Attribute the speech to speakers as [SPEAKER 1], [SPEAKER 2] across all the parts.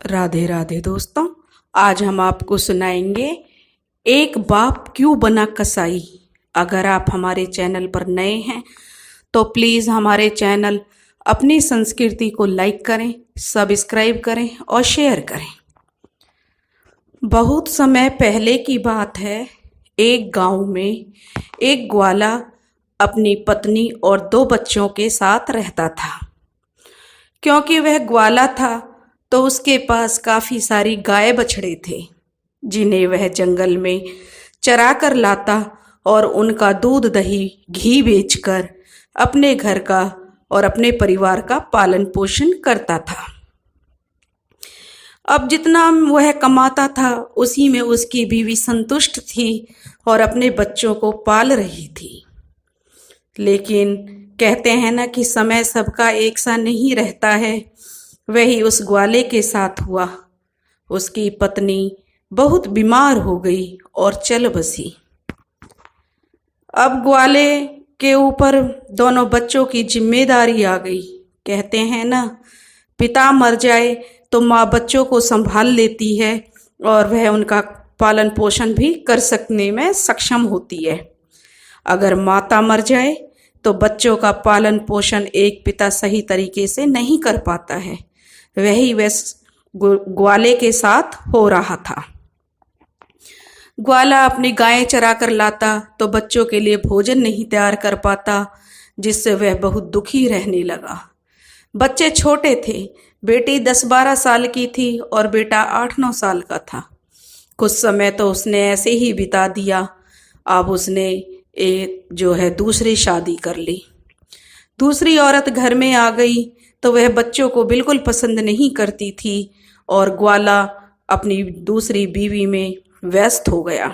[SPEAKER 1] राधे राधे दोस्तों। आज हम आपको सुनाएंगे एक बाप क्यों बना कसाई। अगर आप हमारे चैनल पर नए हैं तो प्लीज़ हमारे चैनल अपनी संस्कृति को लाइक करें, सब्सक्राइब करें और शेयर करें। बहुत समय पहले की बात है। एक गांव में एक ग्वाला अपनी पत्नी और 2 बच्चों के साथ रहता था। क्योंकि वह ग्वाला था तो उसके पास काफ़ी सारी गाय बछड़े थे, जिन्हें वह जंगल में चरा कर लाता और उनका दूध दही घी बेचकर अपने घर का और अपने परिवार का पालन पोषण करता था। अब जितना वह कमाता था उसी में उसकी बीवी संतुष्ट थी और अपने बच्चों को पाल रही थी। लेकिन कहते हैं ना कि समय सबका एक सा नहीं रहता है। वही उस ग्वाले के साथ हुआ। उसकी पत्नी बहुत बीमार हो गई और चल बसी। अब ग्वाले के ऊपर दोनों बच्चों की जिम्मेदारी आ गई। कहते हैं ना, पिता मर जाए तो माँ बच्चों को संभाल लेती है और वह उनका पालन पोषण भी कर सकने में सक्षम होती है। अगर माता मर जाए तो बच्चों का पालन पोषण एक पिता सही तरीके से नहीं कर पाता है। वही ग्वाले के साथ हो रहा था। ग्वाला अपनी गायें चरा कर लाता तो बच्चों के लिए भोजन नहीं तैयार कर पाता, जिससे वह बहुत दुखी रहने लगा। बच्चे छोटे थे। बेटी 10-12 साल की थी और बेटा 8-9 साल का था। कुछ समय तो उसने ऐसे ही बिता दिया। अब उसने दूसरी शादी कर ली। दूसरी औरत घर में आ गई तो वह बच्चों को बिल्कुल पसंद नहीं करती थी और ग्वाला अपनी दूसरी बीवी में व्यस्त हो गया।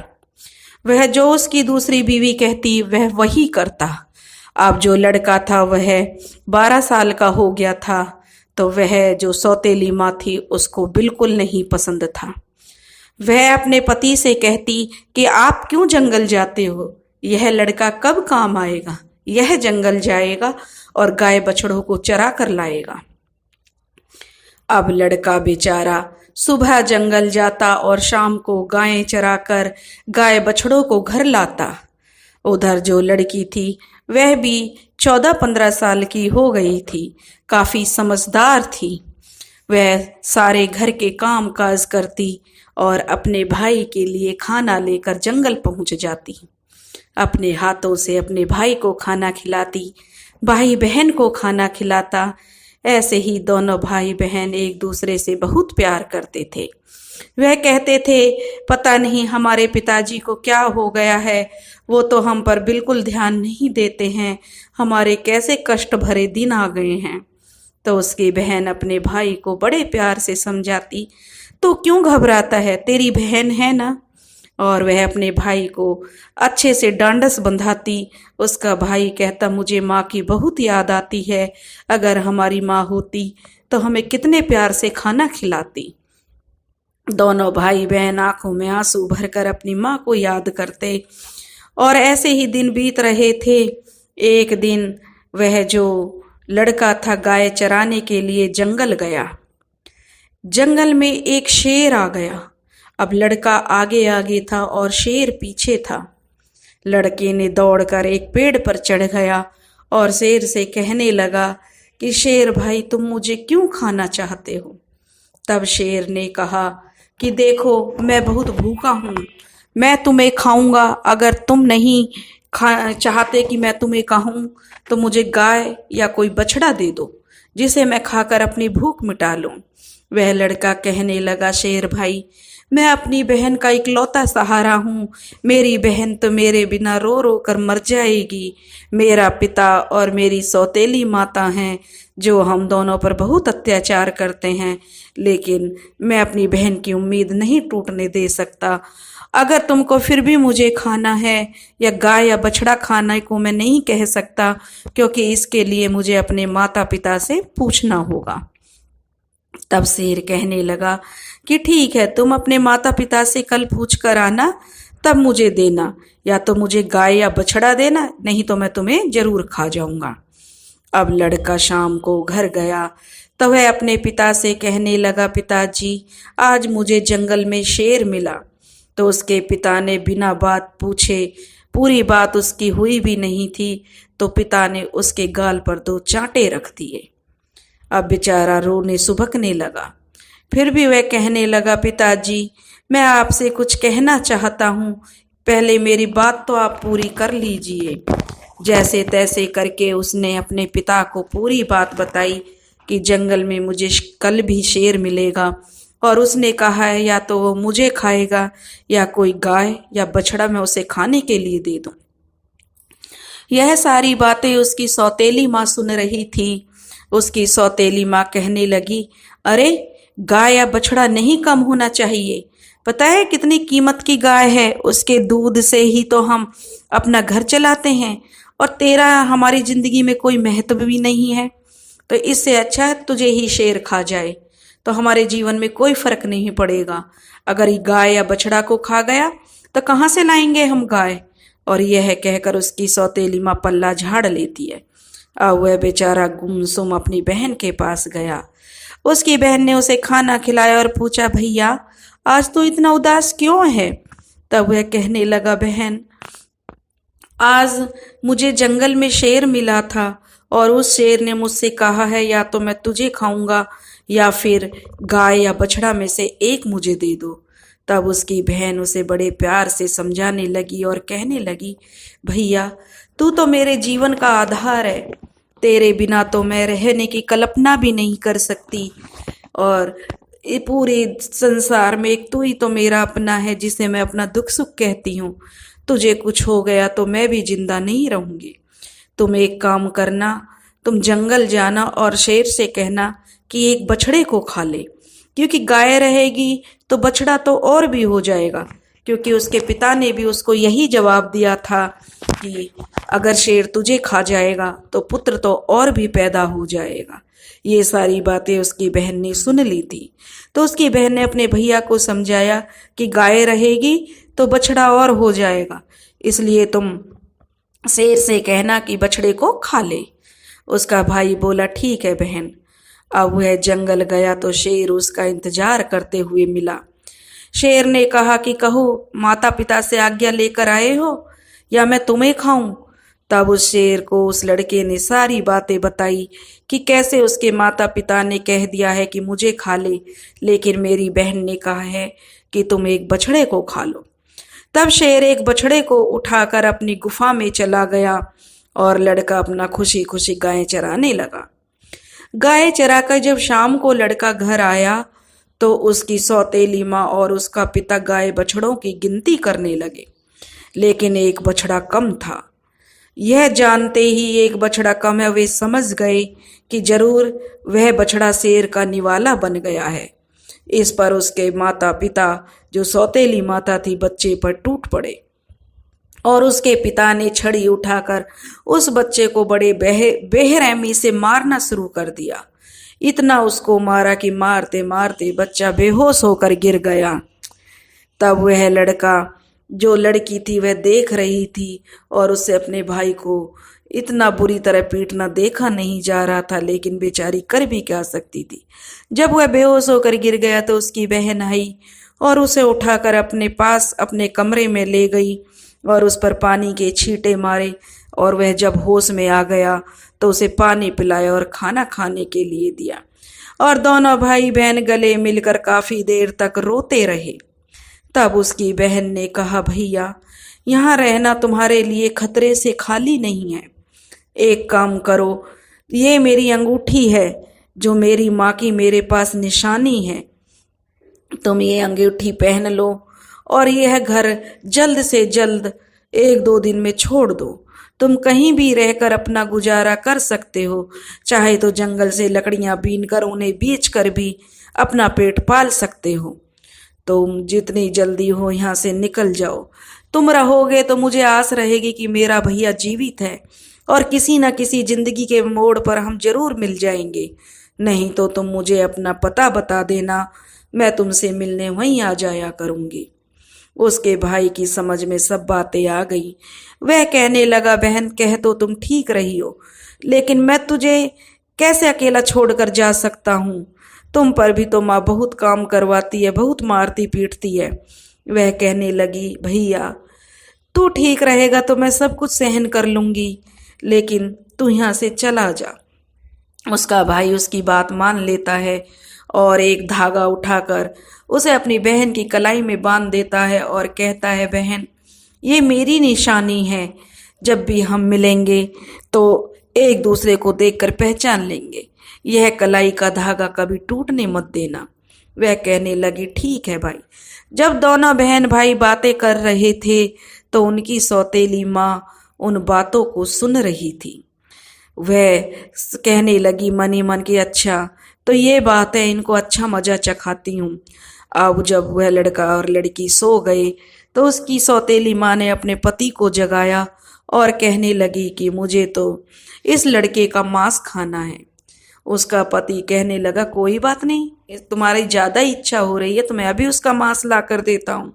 [SPEAKER 1] वह जो उसकी दूसरी बीवी कहती वह वही करता। अब जो लड़का था वह 12 साल का हो गया था, तो वह जो सौतेली माँ थी उसको बिल्कुल नहीं पसंद था। वह अपने पति से कहती कि आप क्यों जंगल जाते हो, यह लड़का कब काम आएगा। यह जंगल जाएगा और गाय बछड़ों को चरा कर लाएगा। अब लड़का बेचारा सुबह जंगल जाता और शाम को गायें चराकर गाय बछड़ों को घर लाता। उधर जो लड़की थी वह भी 14-15 साल की हो गई थी। काफी समझदार थी। वह सारे घर के काम काज करती और अपने भाई के लिए खाना लेकर जंगल पहुंच जाती। अपने हाथों से अपने भाई को खाना खिलाती, भाई बहन को खाना खिलाता। ऐसे ही दोनों भाई बहन एक दूसरे से बहुत प्यार करते थे। वह कहते थे, पता नहीं हमारे पिताजी को क्या हो गया है, वो तो हम पर बिल्कुल ध्यान नहीं देते हैं। हमारे कैसे कष्ट भरे दिन आ गए हैं। तो उसकी बहन अपने भाई को बड़े प्यार से समझाती, तो क्यों घबराता है, तेरी बहन है ना। और वह अपने भाई को अच्छे से डांडस बंधाती। उसका भाई कहता, मुझे माँ की बहुत याद आती है। अगर हमारी माँ होती तो हमें कितने प्यार से खाना खिलाती। दोनों भाई बहन आंखों में आंसू भरकर अपनी माँ को याद करते और ऐसे ही दिन बीत रहे थे। एक दिन वह जो लड़का था गाय चराने के लिए जंगल गया। जंगल में एक शेर आ गया। अब लड़का आगे आगे था और शेर पीछे था। लड़के ने दौड़कर एक पेड़ पर चढ़ गया और शेर से कहने लगा कि शेर भाई, तुम मुझे क्यों खाना चाहते हो। तब शेर ने कहा कि देखो, मैं बहुत भूखा हूँ, मैं तुम्हें खाऊंगा। अगर तुम नहीं चाहते कि मैं तुम्हें खाऊं तो मुझे गाय या कोई बछड़ा दे दो, जिसे मैं खाकर अपनी भूख मिटा लूं। वह लड़का कहने लगा, शेर भाई, मैं अपनी बहन का इकलौता सहारा हूँ। मेरी बहन तो मेरे बिना रो रो कर मर जाएगी। मेरा पिता और मेरी सौतेली माता हैं जो हम दोनों पर बहुत अत्याचार करते हैं, लेकिन मैं अपनी बहन की उम्मीद नहीं टूटने दे सकता। अगर तुमको फिर भी मुझे खाना है, या गाय या बछड़ा खाने को मैं नहीं कह सकता, क्योंकि इसके लिए मुझे अपने माता पिता से पूछना होगा। तब शेर कहने लगा कि ठीक है, तुम अपने माता पिता से कल पूछ कर आना, तब मुझे देना। या तो मुझे गाय या बछड़ा देना, नहीं तो मैं तुम्हें जरूर खा जाऊंगा। अब लड़का शाम को घर गया तो वह अपने पिता से कहने लगा, पिताजी आज मुझे जंगल में शेर मिला। तो उसके पिता ने बिना बात पूछे, पूरी बात उसकी हुई भी नहीं थी, तो पिता ने उसके गाल पर 2 चांटे रख दिए। अब बेचारा रोने सुबकने लगा। फिर भी वह कहने लगा, पिताजी मैं आपसे कुछ कहना चाहता हूँ, पहले मेरी बात तो आप पूरी कर लीजिए। जैसे तैसे करके उसने अपने पिता को पूरी बात बताई कि जंगल में मुझे कल भी शेर मिलेगा, और उसने कहा है या तो वो मुझे खाएगा या कोई गाय या बछड़ा मैं उसे खाने के लिए दे दूं। यह सारी बातें उसकी सौतेली माँ सुन रही थी। उसकी सौतेली माँ कहने लगी, अरे गाय या बछड़ा नहीं कम होना चाहिए, पता है कितनी कीमत की गाय है, उसके दूध से ही तो हम अपना घर चलाते हैं, और तेरा हमारी जिंदगी में कोई महत्व भी नहीं है, तो इससे अच्छा है तुझे ही शेर खा जाए, तो हमारे जीवन में कोई फर्क नहीं पड़ेगा। अगर ये गाय या बछड़ा को खा गया तो कहाँ से लाएंगे हम गाय। और यह कहकर उसकी सौतेली माँ पल्ला झाड़ लेती है। अब वह बेचारा गुमसुम अपनी बहन के पास गया। उसकी बहन ने उसे खाना खिलाया और पूछा, भैया आज तो इतना उदास क्यों है। तब वह कहने लगा, बहन आज मुझे जंगल में शेर मिला था, और उस शेर ने मुझसे कहा है या तो मैं तुझे खाऊंगा या फिर गाय या बछड़ा में से एक मुझे दे दो। तब उसकी बहन उसे बड़े प्यार से समझाने लगी और कहने लगी, भैया तू तो मेरे जीवन का आधार है, तेरे बिना तो मैं रहने की कल्पना भी नहीं कर सकती, और ये पूरे संसार में एक तू ही तो मेरा अपना है जिसे मैं अपना दुख सुख कहती हूँ। तुझे कुछ हो गया तो मैं भी जिंदा नहीं रहूंगी। तुम एक काम करना, तुम जंगल जाना और शेर से कहना कि एक बछड़े को खा ले, क्योंकि गाय रहेगी तो बछड़ा तो और भी हो जाएगा, क्योंकि उसके पिता ने भी उसको यही जवाब दिया था कि अगर शेर तुझे खा जाएगा तो पुत्र तो और भी पैदा हो जाएगा। ये सारी बातें उसकी बहन ने सुन ली थी। तो उसकी बहन ने अपने भैया को समझाया कि गाय रहेगी तो बछड़ा और हो जाएगा, इसलिए तुम शेर से कहना कि बछड़े को खा ले। उसका भाई बोला, ठीक है बहन। अब वह जंगल गया तो शेर उसका इंतजार करते हुए मिला। शेर ने कहा कि कहो माता पिता से आज्ञा लेकर आए हो या मैं तुम्हें खाऊं। तब उस शेर को उस लड़के ने सारी बातें बताई कि कैसे उसके माता पिता ने कह दिया है कि मुझे खा ले, लेकिन मेरी बहन ने कहा है कि तुम एक बछड़े को खा लो। तब शेर एक बछड़े को उठाकर अपनी गुफा में चला गया और लड़का अपना खुशी खुशी गायें चराने लगा। गाय चराकर जब शाम को लड़का घर आया तो उसकी सौतेली माँ और उसका पिता गाय बछड़ों की गिनती करने लगे, लेकिन एक बछड़ा कम था। यह जानते ही एक बछड़ा कम है, वे समझ गए कि जरूर वह बछड़ा शेर का निवाला बन गया है। इस पर उसके माता पिता, जो सौतेली माता थी, बच्चे पर टूट पड़े और उसके पिता ने छड़ी उठाकर उस बच्चे को बड़े बेरहमी से मारना शुरू कर दिया। इतना उसको मारा कि मारते मारते बच्चा बेहोश होकर गिर गया। तब वह लड़का, जो लड़की थी वह देख रही थी और उसे अपने भाई को इतना बुरी तरह पीटना देखा नहीं जा रहा था, लेकिन बेचारी कर भी क्या सकती थी। जब वह बेहोश होकर गिर गया तो उसकी बहन आई और उसे उठाकर अपने पास अपने कमरे में ले गई और उस पर पानी के छींटे मारे, और वह जब होश में आ गया तो उसे पानी पिलाया और खाना खाने के लिए दिया, और दोनों भाई बहन गले मिलकर काफी देर तक रोते रहे। तब उसकी बहन ने कहा, भैया यहाँ रहना तुम्हारे लिए खतरे से खाली नहीं है। एक काम करो, ये मेरी अंगूठी है जो मेरी माँ की मेरे पास निशानी है, तुम ये अंगूठी पहन लो और यह घर जल्द से जल्द 1-2 दिन में छोड़ दो। तुम कहीं भी रहकर अपना गुजारा कर सकते हो, चाहे तो जंगल से लकड़ियां बीनकर उन्हें बेचकर भी अपना पेट पाल सकते हो। तुम जितनी जल्दी हो यहाँ से निकल जाओ। तुम रहोगे तो मुझे आस रहेगी कि मेरा भैया जीवित है और किसी न किसी जिंदगी के मोड़ पर हम जरूर मिल जाएंगे। नहीं तो तुम मुझे अपना पता बता देना, मैं तुमसे मिलने वहीं आ जाया करूंगी। उसके भाई की समझ में सब बातें आ गई। वह कहने लगा, बहन कह तो तुम ठीक रही हो, लेकिन मैं तुझे कैसे अकेला छोड़कर जा सकता हूँ। तुम पर भी तो माँ बहुत काम करवाती है, बहुत मारती पीटती है। वह कहने लगी, भैया तू ठीक रहेगा तो मैं सब कुछ सहन कर लूंगी, लेकिन तू यहाँ से चला जा। उसका भाई उसकी बात मान लेता है और एक धागा उठाकर उसे अपनी बहन की कलाई में बांध देता है और कहता है, बहन ये मेरी निशानी है, जब भी हम मिलेंगे तो एक दूसरे को देखकर पहचान लेंगे। यह कलाई का धागा कभी टूटने मत देना। वह कहने लगी, ठीक है भाई। जब दोनों बहन भाई बातें कर रहे थे तो उनकी सौतेली माँ उन बातों को सुन रही थी। वह कहने लगी मन ही मन की, अच्छा तो ये बात है, इनको अच्छा मजा चखाती हूँ। अब जब वह लड़का और लड़की सो गए तो उसकी सौतेली माँ ने अपने पति को जगाया और कहने लगी कि मुझे तो इस लड़के का मांस खाना है। उसका पति कहने लगा, कोई बात नहीं, तुम्हारी ज्यादा इच्छा हो रही है तो मैं अभी उसका मांस ला कर देता हूँ।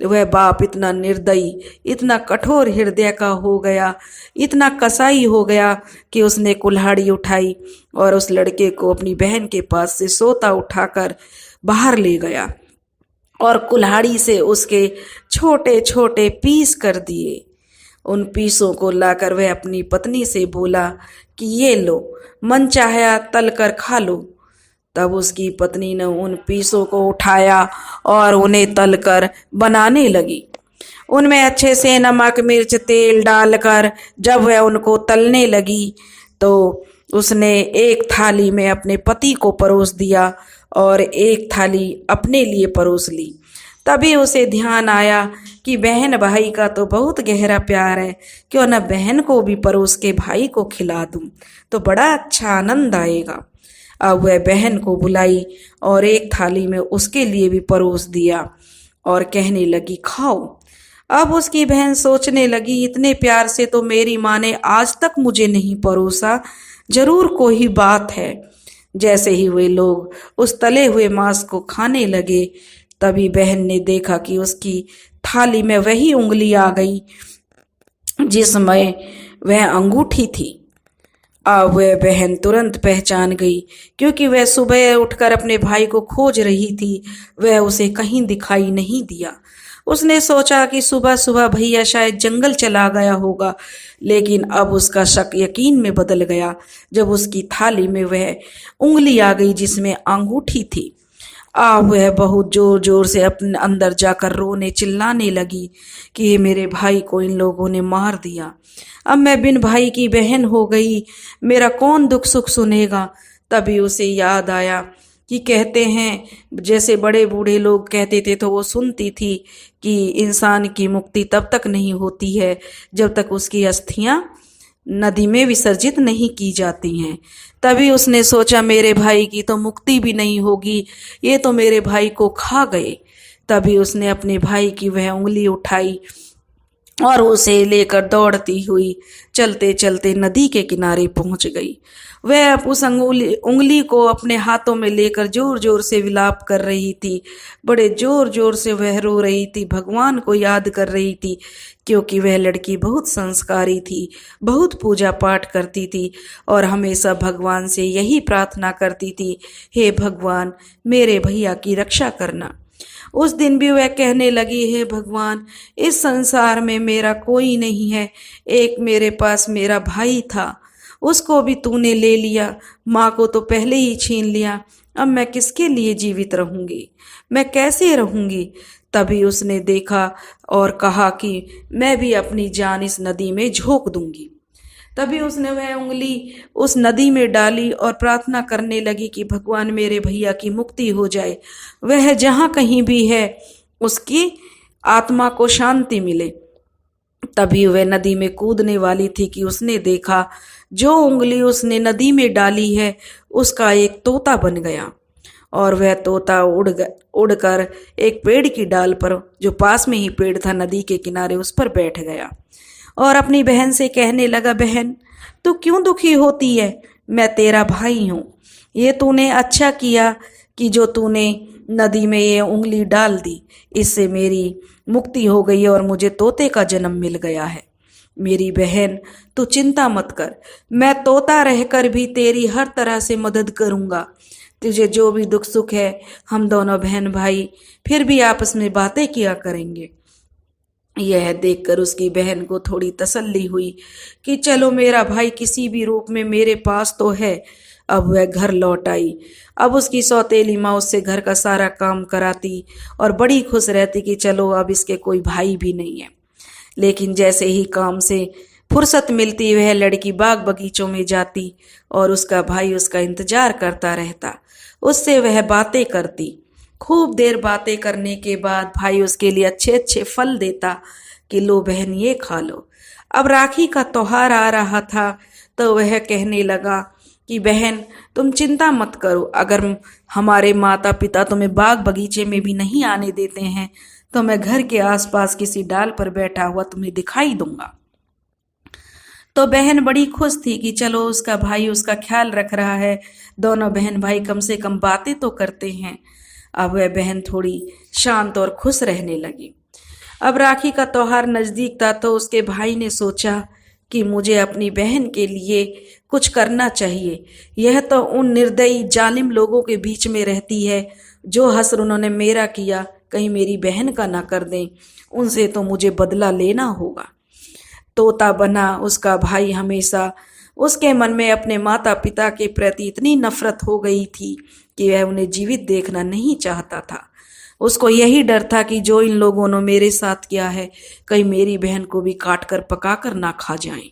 [SPEAKER 1] वह बाप इतना निर्दयी, इतना कठोर हृदय का हो गया, इतना कसाई हो गया कि उसने कुल्हाड़ी उठाई और उस लड़के को अपनी बहन के पास से सोता उठाकर बाहर ले गया और कुल्हाड़ी से उसके छोटे छोटे पीस कर दिए। उन पीसों को लाकर वह अपनी पत्नी से बोला कि ये लो, मन चाहा तल कर खा लो। तब उसकी पत्नी ने उन पीसों को उठाया और उन्हें तलकर बनाने लगी। उनमें अच्छे से नमक मिर्च तेल डालकर जब वह उनको तलने लगी तो उसने एक थाली में अपने पति को परोस दिया और एक थाली अपने लिए परोस ली। तभी उसे ध्यान आया कि बहन भाई का तो बहुत गहरा प्यार है, क्यों न बहन को भी परोस के भाई को खिला दूं तो बड़ा अच्छा आनंद आएगा। अब वह बहन को बुलाई और एक थाली में उसके लिए भी परोस दिया और कहने लगी, खाओ। अब उसकी बहन सोचने लगी, इतने प्यार से तो मेरी माँ ने आज तक मुझे नहीं परोसा, जरूर कोई बात है। जैसे ही वे लोग उस तले हुए मांस को खाने लगे तभी बहन ने देखा कि उसकी थाली में वही उंगली आ गई जिसमें वह अंगूठी थी। अब वह बहन तुरंत पहचान गई, क्योंकि वह सुबह उठकर अपने भाई को खोज रही थी, वह उसे कहीं दिखाई नहीं दिया। उसने सोचा कि सुबह सुबह भैया शायद जंगल चला गया होगा, लेकिन अब उसका शक यकीन में बदल गया जब उसकी थाली में वह उंगली आ गई जिसमें अंगूठी थी। अब वह बहुत जोर जोर से अपने अंदर जाकर रोने चिल्लाने लगी कि ये मेरे भाई को इन लोगों ने मार दिया, अब मैं बिन भाई की बहन हो गई, मेरा कौन दुख सुख सुनेगा। तभी उसे याद आया कि कहते हैं, जैसे बड़े बूढ़े लोग कहते थे तो वो सुनती थी कि इंसान की मुक्ति तब तक नहीं होती है जब तक उसकी अस्थियां नदी में विसर्जित नहीं की जाती हैं। तभी उसने सोचा, मेरे भाई की तो मुक्ति भी नहीं होगी, ये तो मेरे भाई को खा गए। तभी उसने अपने भाई की वह उंगली उठाई और उसे लेकर दौड़ती हुई चलते चलते नदी के किनारे पहुंच गई। वह उस उंगली को अपने हाथों में लेकर जोर जोर से विलाप कर रही थी, बड़े जोर जोर से वह रो रही थी, भगवान को याद कर रही थी, क्योंकि वह लड़की बहुत संस्कारी थी, बहुत पूजा पाठ करती थी और हमेशा भगवान से यही प्रार्थना करती थी, हे भगवान मेरे भैया की रक्षा करना। उस दिन भी वह कहने लगी, हे भगवान इस संसार में मेरा कोई नहीं है, एक मेरे पास मेरा भाई था, उसको भी तूने ले लिया, माँ को तो पहले ही छीन लिया, अब मैं किसके लिए जीवित रहूंगी, मैं कैसे रहूंगी। तभी उसने देखा और कहा कि मैं भी अपनी जान इस नदी में झोंक दूंगी। तभी उसने वह उंगली उस नदी में डाली और प्रार्थना करने लगी कि भगवान मेरे भैया की मुक्ति हो जाए, वह जहाँ कहीं भी है उसकी आत्मा को शांति मिले। तभी वह नदी में कूदने वाली थी कि उसने देखा जो उंगली उसने नदी में डाली है उसका एक तोता बन गया और वह तोता उड़कर एक पेड़ की डाल पर, जो पास में ही पेड़ था नदी के किनारे, उस पर बैठ गया और अपनी बहन से कहने लगा, बहन तू क्यों दुखी होती है, मैं तेरा भाई हूँ, ये तूने अच्छा किया कि जो तूने नदी में ये उंगली डाल दी, इससे मेरी मुक्ति हो गई और मुझे तोते का जन्म मिल गया है। मेरी बहन, तू चिंता मत कर, मैं तोता रहकर भी तेरी हर तरह से मदद करूंगा। तुझे जो भी दुख सुख है, हम दोनों बहन भाई फिर भी आपस में बातें किया करेंगे। यह देखकर उसकी बहन को थोड़ी तसल्ली हुई कि चलो मेरा भाई किसी भी रूप में मेरे पास तो है। अब वह घर लौट आई। अब उसकी सौतेली माँ उससे घर का सारा काम कराती और बड़ी खुश रहती कि चलो अब इसके कोई भाई भी नहीं है। लेकिन जैसे ही काम से फुर्सत मिलती वह लड़की बाग बगीचों में जाती और उसका भाई उसका इंतजार करता रहता। उससे वह बातें करती। खूब देर बातें करने के बाद भाई उसके लिए अच्छे अच्छे फल देता कि लो बहन ये खा लो। अब राखी का त्योहार आ रहा था तो वह कहने लगा कि बहन तुम चिंता मत करो, अगर हमारे माता पिता तुम्हें बाग बगीचे में भी नहीं आने देते हैं तो मैं घर के आसपास किसी डाल पर बैठा हुआ तुम्हें दिखाई दूंगा। तो बहन बड़ी खुश थी कि चलो उसका भाई उसका ख्याल रख रहा है, दोनों बहन भाई कम से कम बातें तो करते हैं। अब वह बहन थोड़ी शांत और खुश रहने लगी। अब राखी का त्योहार नजदीक था तो उसके भाई ने सोचा कि मुझे अपनी बहन के लिए कुछ करना चाहिए। यह तो उन निर्दयी जालिम लोगों के बीच में रहती है जो हश्र उन्होंने मेरा किया, कहीं मेरी बहन का ना कर दें, उनसे तो मुझे बदला लेना होगा। तोता बना उसका भाई हमेशा उसके मन में अपने माता पिता के प्रति इतनी नफरत हो गई थी कि वह उन्हें जीवित देखना नहीं चाहता था। उसको यही डर था कि जो इन लोगों ने मेरे साथ किया है कहीं मेरी बहन को भी काट कर पका कर ना खा जाएं।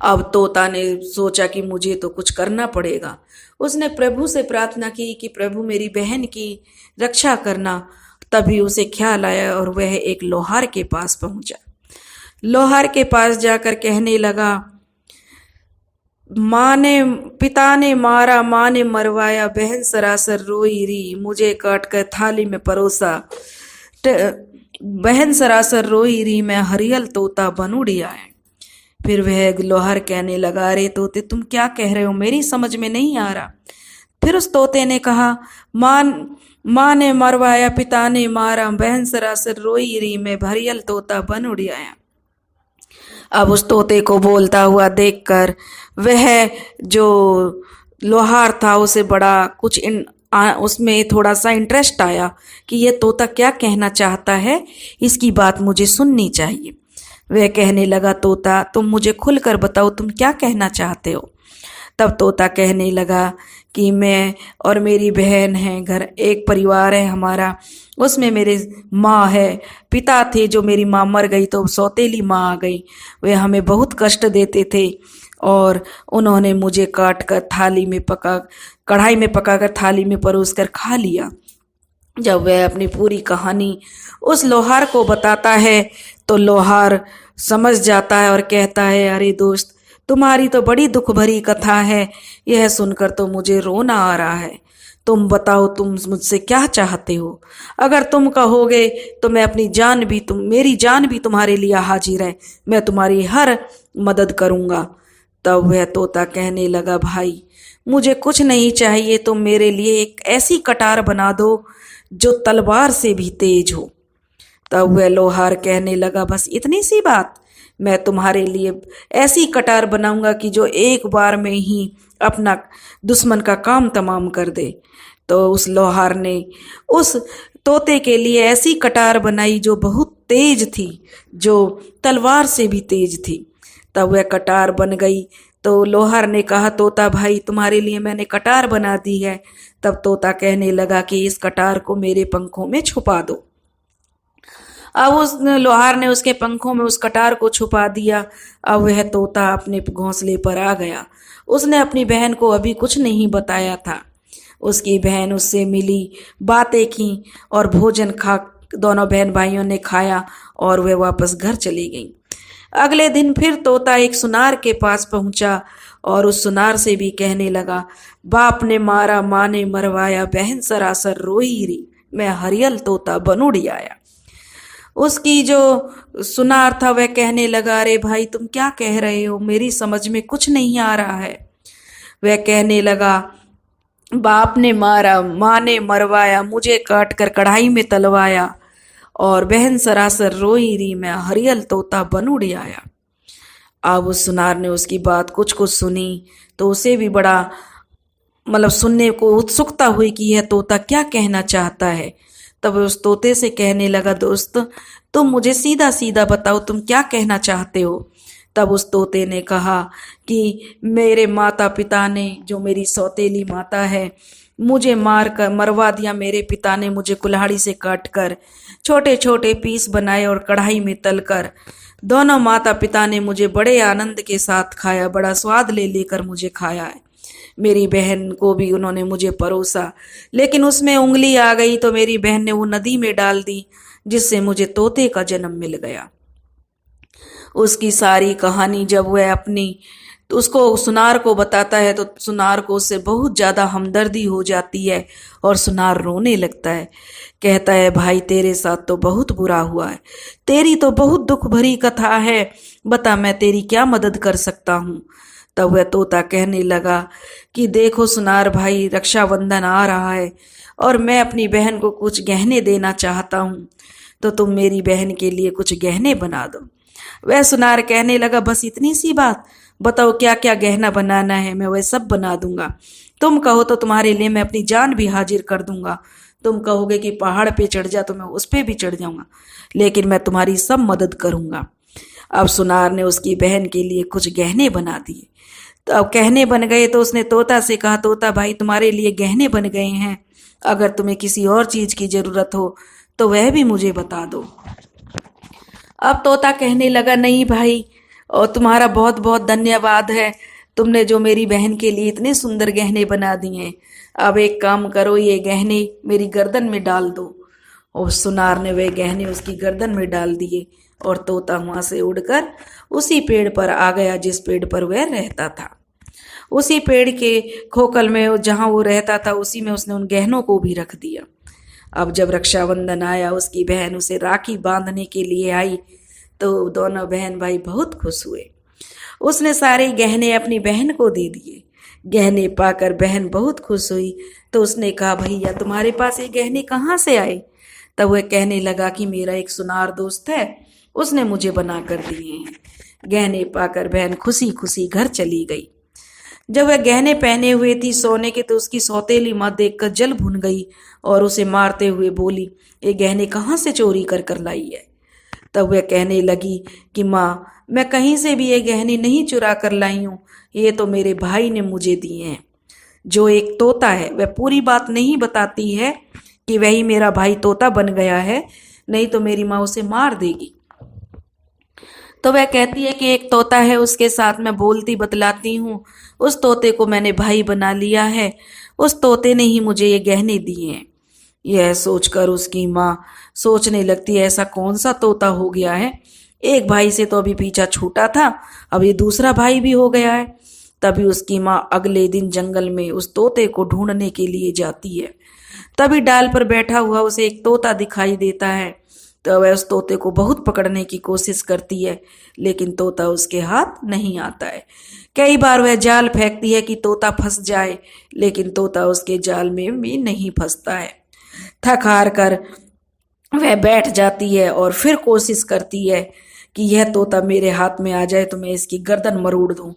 [SPEAKER 1] अब तोता ने सोचा कि मुझे तो कुछ करना पड़ेगा। उसने प्रभु से प्रार्थना की कि प्रभु मेरी बहन की रक्षा करना। तभी उसे ख्याल आया और वह एक लोहार के पास पहुंचा। लोहार के पास जाकर कहने लगा, पिता ने मारा, माँ ने मरवाया, बहन सरासर रोई री, मुझे काट कर थाली में परोसा। बहन सरासर रोई री, मैं हरियल तोता बन उड़िया है। फिर वह लोहार कहने लगा, अरे तोते तुम क्या कह रहे हो, मेरी समझ में नहीं आ रहा। फिर उस तोते ने कहा, माँ ने मरवाया, पिता ने मारा, बहन सरासर रोई री, मैं हरियल तोता बन उड़िया। अब उस तोते को बोलता हुआ देखकर वह जो लोहार था उसे बड़ा कुछ उसमें थोड़ा सा इंटरेस्ट आया कि ये तोता क्या कहना चाहता है, इसकी बात मुझे सुननी चाहिए। वह कहने लगा, तोता तुम मुझे खुलकर बताओ तुम क्या कहना चाहते हो। तब तोता कहने लगा कि मैं और मेरी बहन हैं, घर एक परिवार है हमारा, उसमें मेरे माँ है, पिता थे, जो मेरी माँ मर गई तो सौतेली माँ आ गई। वे हमें बहुत कष्ट देते थे और उन्होंने मुझे काट कर कढ़ाई में पकाकर थाली में परोस कर खा लिया। जब वह अपनी पूरी कहानी उस लोहार को बताता है तो लोहार समझ जाता है और कहता है, अरे दोस्त तुम्हारी तो बड़ी दुख भरी कथा है, यह सुनकर तो मुझे रोना आ रहा है। तुम बताओ तुम मुझसे क्या चाहते हो, अगर तुम कहोगे तो मैं मेरी जान भी तुम्हारे लिए हाजिर है, मैं तुम्हारी हर मदद करूंगा। तब वह तोता कहने लगा, भाई मुझे कुछ नहीं चाहिए, तुम मेरे लिए एक ऐसी कटार बना दो जो तलवार से भी तेज हो। तब वह लोहार कहने लगा, बस इतनी सी बात, मैं तुम्हारे लिए ऐसी कटार बनाऊंगा कि जो एक बार में ही अपना दुश्मन का काम तमाम कर दे। तो उस लोहार ने उस तोते के लिए ऐसी कटार बनाई जो बहुत तेज थी, जो तलवार से भी तेज थी। तब वह कटार बन गई। तो लोहार ने कहा, तोता भाई तुम्हारे लिए मैंने कटार बना दी है। तब तोता कहने लगा कि इस कटार को मेरे पंखों में छुपा दो। अब उस लोहार ने उसके पंखों में उस कटार को छुपा दिया। अब वह तोता अपने घोंसले पर आ गया। उसने अपनी बहन को अभी कुछ नहीं बताया था। उसकी बहन उससे मिली, बातें की और भोजन दोनों बहन भाइयों ने खाया और वे वापस घर चली गईं। अगले दिन फिर तोता एक सुनार के पास पहुंचा और उस सुनार से भी कहने लगा, बाप ने मारा, माँ ने मरवाया, बहन सरासर रोई री, मैं हरियल तोता बन उड़ी आया। उसकी जो सुनार था वह कहने लगा, अरे भाई तुम क्या कह रहे हो, मेरी समझ में कुछ नहीं आ रहा है। वह कहने लगा, बाप ने मारा, माँ ने मरवाया, मुझे काट कर कढ़ाई में तलवाया और बहन सरासर रोई री में हरियल तोता बन उड़ आया। अब उस सुनार ने उसकी बात कुछ कुछ सुनी तो उसे भी बड़ा सुनने को उत्सुकता हुई कि यह तोता क्या कहना चाहता है। तब उस तोते से कहने लगा, दोस्त तुम मुझे सीधा सीधा बताओ तुम क्या कहना चाहते हो। तब उस तोते ने कहा कि मेरे माता पिता ने, जो मेरी सौतेली माता है, मुझे मार कर मरवा दिया। मेरे पिता ने मुझे कुल्हाड़ी से काट कर छोटे छोटे पीस बनाए और कढ़ाई में तल कर दोनों माता पिता ने मुझे बड़े आनंद के साथ खाया, बड़ा स्वाद ले लेकर मुझे खाया है। मेरी बहन को भी उन्होंने मुझे परोसा, लेकिन उसमें उंगली आ गई तो मेरी बहन ने वो नदी में डाल दी, जिससे मुझे तोते का जन्म मिल गया। उसकी सारी कहानी जब वह अपनी तो उसको सुनार को बताता है तो सुनार को उससे बहुत ज़्यादा हमदर्दी हो जाती है और सुनार रोने लगता है। कहता है, भाई तेरे साथ तो बहुत बुरा हुआ है, तेरी तो बहुत दुख भरी कथा है, बता मैं तेरी क्या मदद कर सकता हूँ। तब वह तोता कहने लगा कि देखो सुनार भाई, रक्षाबंधन आ रहा है और मैं अपनी बहन को कुछ गहने देना चाहता हूँ, तो तुम मेरी बहन के लिए कुछ गहने बना दो। वह सुनार कहने लगा, बस इतनी सी बात, बताओ क्या क्या गहना बनाना है, मैं वह सब बना दूंगा। तुम कहो तो तुम्हारे लिए मैं अपनी जान भी हाजिर कर दूंगा। तुम कहोगे कि पहाड़ पे चढ़ जा तो मैं उस पे भी चढ़ जाऊंगा, लेकिन मैं तुम्हारी सब मदद करूंगा। अब सुनार ने उसकी बहन के लिए कुछ गहने बना दिए। तो अब गहने बन गए तो उसने तोता से कहा, तोता भाई तुम्हारे लिए गहने बन गए हैं, अगर तुम्हें किसी और चीज की जरूरत हो तो वह भी मुझे बता दो। अब तोता कहने लगा, नहीं भाई, और तुम्हारा बहुत बहुत धन्यवाद है, तुमने जो मेरी बहन के लिए इतने सुंदर गहने बना दिए। अब एक काम करो, ये गहने मेरी गर्दन में डाल दो। और सुनार ने वे गहने उसकी गर्दन में डाल दिए और तोता वहां से उड़कर उसी पेड़ पर आ गया जिस पेड़ पर वह रहता था। उसी पेड़ के खोखल में जहां वो रहता था उसी में उसने उन गहनों को भी रख दिया। अब जब रक्षाबंधन आया, उसकी बहन उसे राखी बांधने के लिए आई तो दोनों बहन भाई बहुत खुश हुए। उसने सारे गहने अपनी बहन को दे दिए। गहने पाकर बहन बहुत खुश हुई तो उसने कहा, भैया तुम्हारे पास ये गहने कहाँ से आए। तब वह कहने लगा कि मेरा एक सुनार दोस्त है, उसने मुझे बना कर दिए हैं। गहने पाकर बहन खुशी खुशी घर चली गई। जब वह गहने पहने हुए थी सोने के तो उसकी सौतेली माँ देखकर जल भुन गई और उसे मारते हुए बोली, ये गहने कहाँ से चोरी कर कर लाई है। तब वह कहने लगी कि माँ, मैं कहीं से भी ये गहने नहीं चुरा कर लाई हूँ, ये तो मेरे भाई ने मुझे दिए हैं। जो एक तोता है वह पूरी बात नहीं बताती है कि वही मेरा भाई तोता बन गया है, नहीं तो मेरी माँ उसे मार देगी। तो वह कहती है कि एक तोता है, उसके साथ मैं बोलती बतलाती हूँ, उस तोते को मैंने भाई बना लिया है, उस तोते ने ही मुझे ये गहने दिए हैं। यह सोचकर उसकी माँ सोचने लगती है, ऐसा कौन सा तोता हो गया है, एक भाई से तो अभी पीछा छूटा था, अब ये दूसरा भाई भी हो गया है। तभी उसकी माँ अगले दिन जंगल में उस तोते को ढूंढने के लिए जाती है। तभी डाल पर बैठा हुआ उसे एक तोता दिखाई देता है। तो वह उस तोते को बहुत पकड़ने की कोशिश करती है, लेकिन तोता उसके हाथ नहीं आता है। कई बार वह जाल फेंकती है कि तोता फंस जाए, लेकिन तोता उसके जाल में भी नहीं फंसता है। थक हार कर वह बैठ जाती है और फिर कोशिश करती है कि यह तोता मेरे हाथ में आ जाए तो मैं इसकी गर्दन मरोड़ दूं।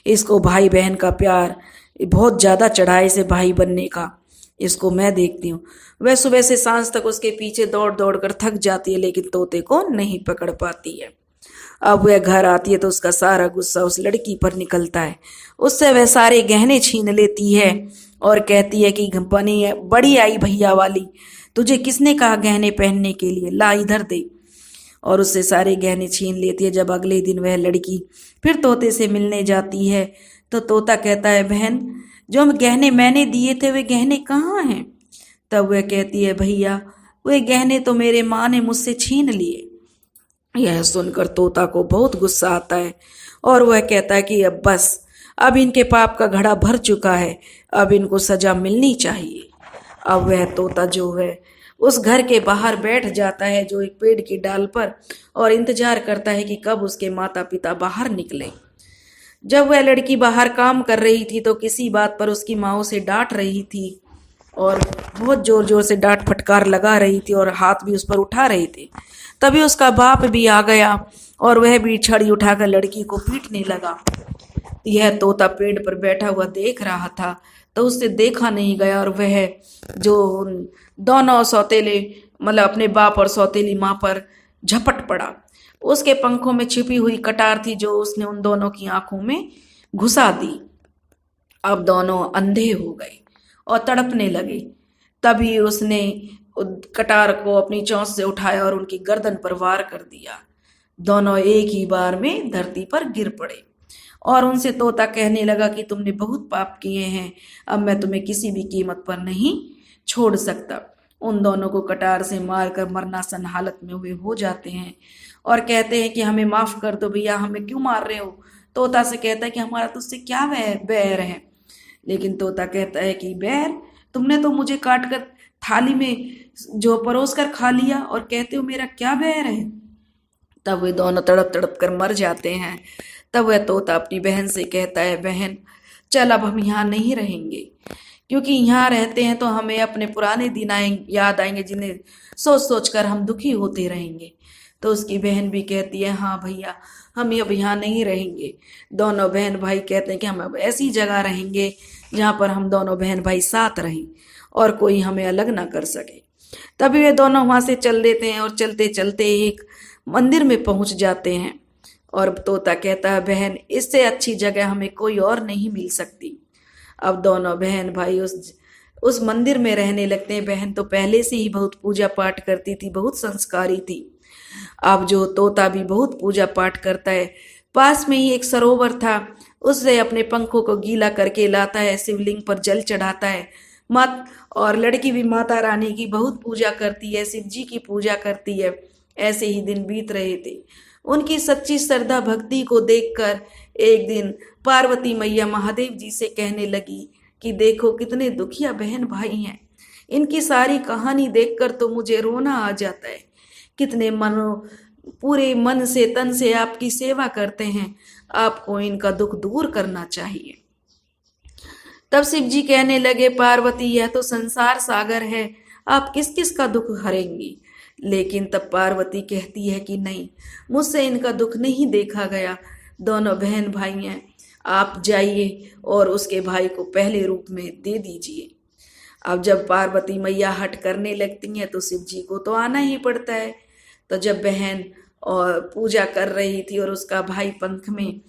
[SPEAKER 1] इसको भाई बहन का प्यार बहुत ज़्यादा चढ़ा है, इसे भाई बनने का, इसको मैं देखती हूँ। वह सुबह से सांझ तक उसके पीछे दौड़ दौड़ कर थक जाती है, लेकिन तोते को नहीं पकड़ पाती है। अब वह घर आती है तो उसका सारा गुस्सा उस लड़की पर निकलता है। उससे वह सारे गहने छीन लेती है और कहती है कि बनी है बड़ी आई भैया वाली, तुझे किसने कहा गहने पहनने के लिए, ला इधर दे। और उससे सारे गहने छीन लेती है। जब अगले दिन वह लड़की फिर तोते से मिलने जाती है तो तोता कहता है, बहन जो गहने मैंने दिए थे वे गहने कहाँ हैं। तब वह कहती है, भैया वे गहने तो मेरे माँ ने मुझसे छीन लिए। यह सुनकर तोता को बहुत गुस्सा आता है और वह कहता है कि अब बस, अब इनके पाप का घड़ा भर चुका है, अब इनको सजा मिलनी चाहिए। अब वह तोता जो है उस घर के बाहर बैठ जाता है, जो एक पेड़ की डाल पर, और इंतजार करता है कि कब उसके माता पिता बाहर निकले। जब वह लड़की बाहर काम कर रही थी तो किसी बात पर उसकी माँ उसे डांट रही थी और बहुत जोर जोर से डांट फटकार लगा रही थी और हाथ भी उस पर उठा रहे थे। तभी उसका बाप भी आ गया और वह भी छड़ी उठाकर लड़की को पीटने लगा। यह तोता पेड़ पर बैठा हुआ देख रहा था, तो उससे देखा नहीं गया और वह जो दोनों सौतेले मतलब अपने बाप और सौतेली माँ पर झपट पड़ा। उसके पंखों में छिपी हुई कटार थी जो उसने उन दोनों की आंखों में घुसा दी। अब दोनों अंधे हो गए और तड़पने लगे। तभी उसने कटार को अपनी चोंच से उठाया और उनकी गर्दन पर वार कर दिया। दोनों एक ही बार में धरती पर गिर पड़े और उनसे तोता कहने लगा कि तुमने बहुत पाप किए हैं, अब मैं तुम्हें किसी भी कीमत पर नहीं छोड़ सकता। उन दोनों को कटार से मारकर मरनासन हालत में वे हो जाते हैं और कहते हैं कि हमें माफ कर दो भैया, हमें क्यों मार रहे हो। तोता से कहता है कि हमारा तुझसे क्या बैर है। लेकिन तोता कहता है कि बैर, तुमने तो मुझे काट कर थाली में जो परोस कर खा लिया और कहते हो मेरा क्या बैर है। तब वे दोनों तड़प तड़प कर मर जाते हैं। तब वह तोता अपनी बहन से कहता है, बहन चल अब हम यहाँ नहीं रहेंगे, क्योंकि यहाँ रहते हैं तो हमें अपने पुराने दिन याद आएंगे जिन्हें सोच सोच कर हम दुखी होते रहेंगे। तो उसकी बहन भी कहती है, हाँ भैया हम अब यहाँ नहीं रहेंगे। दोनों बहन भाई कहते हैं कि हम अब ऐसी जगह रहेंगे जहाँ पर हम दोनों बहन भाई साथ रहें और कोई हमें अलग ना कर सके। तभी वे दोनों वहाँ से चल देते हैं और चलते चलते एक मंदिर में पहुँच जाते हैं। और तोता कहता है, बहन इससे अच्छी जगह हमें कोई और नहीं मिल सकती। अब दोनों बहन भाई उस मंदिर में रहने लगते हैं। बहन तो पहले से ही बहुत पूजा पाठ करती थी, बहुत संस्कारी थी। अब जो तोता भी बहुत पूजा पाठ करता है। पास में ही एक सरोवर था, उससे अपने पंखों को गीला करके लाता है, शिवलिंग पर जल चढ़ाता है। मात और लड़की भी माता रानी की बहुत पूजा करती है, शिव जी की पूजा करती है। ऐसे ही दिन बीत रहे थे। उनकी सच्ची श्रद्धा भक्ति को देखकर एक दिन पार्वती मैया महादेव जी से कहने लगी कि देखो कितने दुखिया बहन भाई हैं, इनकी सारी कहानी देखकर तो मुझे रोना आ जाता है। कितने पूरे मन से तन से आपकी सेवा करते हैं, आपको इनका दुख दूर करना चाहिए। तब शिव जी कहने लगे, पार्वती यह तो संसार सागर है, आप किस किस का दुख हरेंगी। लेकिन तब पार्वती कहती है कि नहीं, मुझसे इनका दुख नहीं देखा गया। दोनों बहन भाई हैं, आप जाइए और उसके भाई को पहले रूप में दे दीजिए। अब जब पार्वती मैया हट करने लगती हैं तो शिव जी को तो आना ही पड़ता है। तो जब बहन और पूजा कर रही थी और उसका भाई पंख में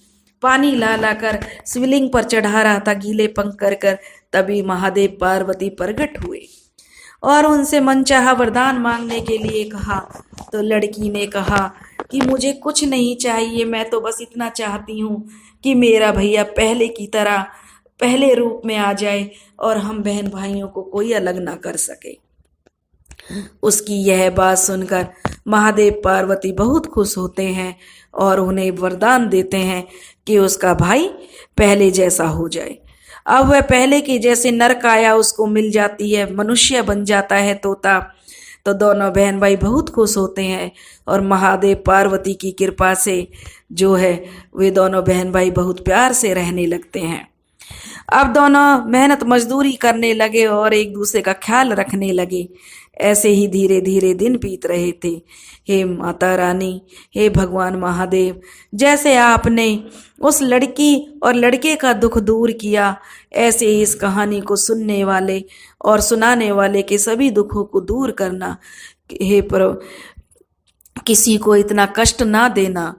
[SPEAKER 1] पानी ला ला कर शिवलिंग पर चढ़ा रहा था गीले पंख कर कर, तभी महादेव पार्वती प्रकट हुए और उनसे मनचाहा वरदान मांगने के लिए कहा। तो लड़की ने कहा कि मुझे कुछ नहीं चाहिए, मैं तो बस इतना चाहती हूँ कि मेरा भैया पहले की तरह पहले रूप में आ जाए और हम बहन भाइयों को कोई अलग ना कर सके। उसकी यह बात सुनकर महादेव पार्वती बहुत खुश होते हैं और उन्हें वरदान देते हैं कि उसका भाई पहले जैसा हो जाए। अब वह पहले की जैसे नर काया उसको मिल जाती है, मनुष्य बन जाता है तोता। तो दोनों बहन भाई बहुत खुश होते हैं और महादेव पार्वती की कृपा से जो है वे दोनों बहन भाई बहुत प्यार से रहने लगते हैं। अब दोनों मेहनत मजदूरी करने लगे और एक दूसरे का ख्याल रखने लगे। ऐसे ही धीरे धीरे दिन बीत रहे थे। हे माता रानी, हे भगवान महादेव, जैसे आपने उस लड़की और लड़के का दुख दूर किया, ऐसे ही इस कहानी को सुनने वाले और सुनाने वाले के सभी दुखों को दूर करना। हे किसी को इतना कष्ट ना देना,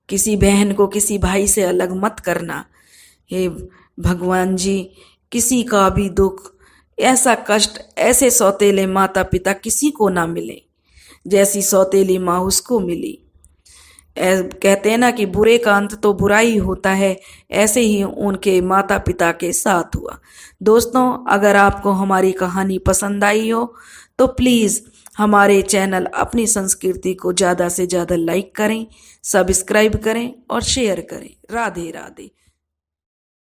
[SPEAKER 1] किसी बहन को किसी भाई से अलग मत करना। हे भगवान जी, किसी का भी दुख, ऐसा कष्ट ऐसे सौतेले माता पिता किसी को ना मिले जैसी सौतेली माँ उसको मिली। कहते हैं ना कि बुरे का अंत तो बुरा ही होता है, ऐसे ही उनके माता पिता के साथ हुआ। दोस्तों, अगर आपको हमारी कहानी पसंद आई हो तो प्लीज़ हमारे चैनल अपनी संस्कृति को ज़्यादा से ज़्यादा लाइक करें, सब्सक्राइब करें और शेयर करें। राधे राधे।